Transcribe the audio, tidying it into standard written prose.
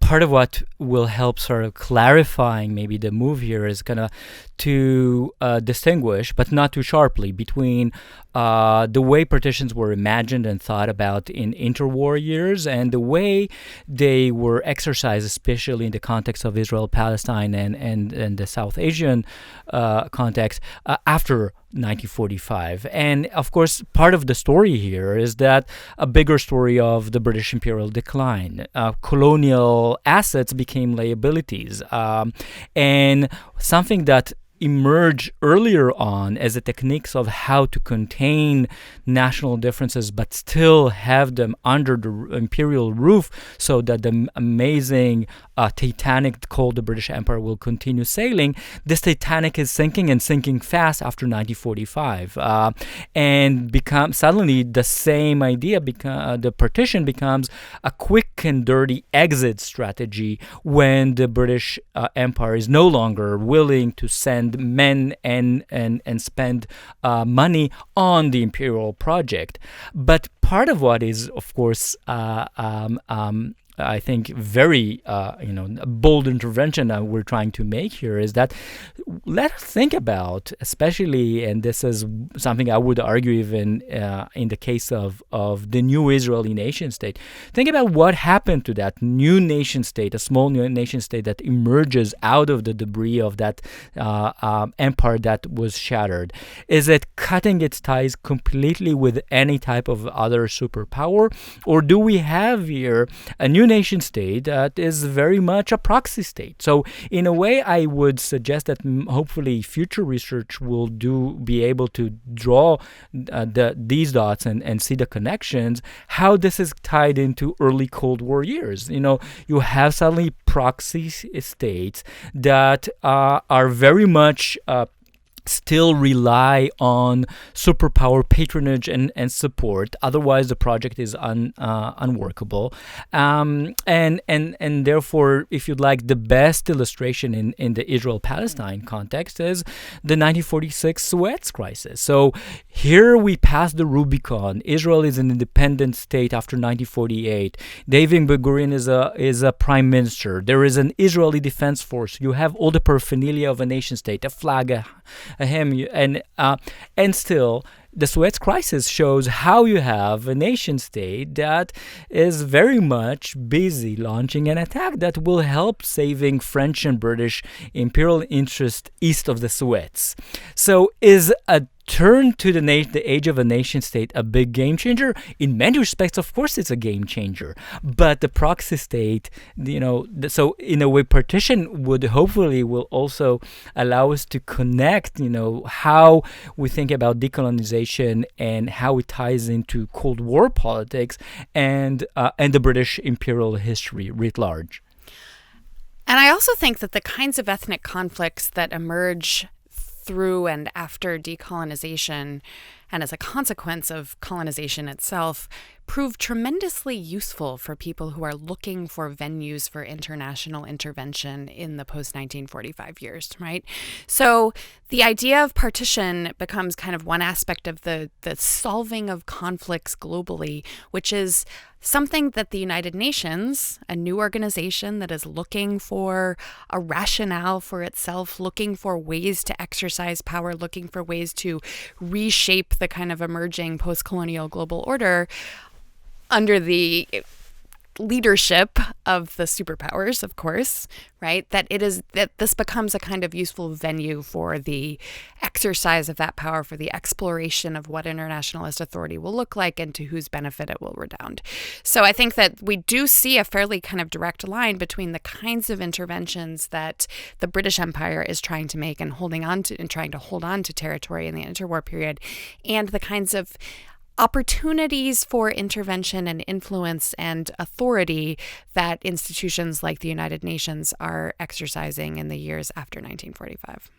part of what will help sort of clarifying maybe the move here is kind of to distinguish, but not too sharply, between the way partitions were imagined and thought about in interwar years and the way they were exercised, especially in the context of Israel-Palestine and the South Asian context after 1945. And of course, part of the story here is that a bigger story of the British imperial decline. Colonial assets became liabilities. And something that emerge earlier on as the techniques of how to contain national differences but still have them under the imperial roof so that the amazing Titanic called the British Empire will continue sailing. This Titanic is sinking and sinking fast after 1945, and suddenly the same idea, the partition becomes a quick and dirty exit strategy when the British Empire is no longer willing to send men and spend money on the imperial project. But part of what is, of course, I think very bold intervention that we're trying to make here is that let us think about, especially, and this is something I would argue even in the case of the new Israeli nation state, think about what happened to that new nation state, a small new nation state that emerges out of the debris of that empire that was shattered. Is it cutting its ties completely with any type of other superpower, or do we have here a new nation state that is very much a proxy state? So in a way, I would suggest that hopefully future research will be able to draw these dots and see the connections, how this is tied into early Cold War years. You have suddenly proxy states that are very much still rely on superpower patronage and support. Otherwise, the project is unworkable. And therefore, if you'd like, the best illustration in the Israel-Palestine context is the 1946 Suez crisis. So here we pass the Rubicon. Israel is an independent state after 1948. David Ben-Gurion is a prime minister. There is an Israeli defense force. You have all the paraphernalia of a nation state, a flag, a hymn, and still the Suez crisis shows how you have a nation state that is very much busy launching an attack that will help saving French and British imperial interest east of the Suez. So is a turn to the age of a nation state a big game changer? In many respects, of course, it's a game changer. But the proxy state, so in a way, partition will also allow us to connect, how we think about decolonization and how it ties into Cold War politics and the British imperial history writ large. And I also think that the kinds of ethnic conflicts that emerge through and after decolonization, and as a consequence of colonization itself, prove tremendously useful for people who are looking for venues for international intervention in the post-1945 years, right? So the idea of partition becomes kind of one aspect of the solving of conflicts globally, which is something that the United Nations, a new organization that is looking for a rationale for itself, looking for ways to exercise power, looking for ways to reshape the kind of emerging post-colonial global order under the leadership of the superpowers, of course, right? That this becomes a kind of useful venue for the exercise of that power, for the exploration of what internationalist authority will look like and to whose benefit it will redound. So I think that we do see a fairly kind of direct line between the kinds of interventions that the British Empire is trying to make and trying to hold on to territory in the interwar period, and the kinds of opportunities for intervention and influence and authority that institutions like the United Nations are exercising in the years after 1945.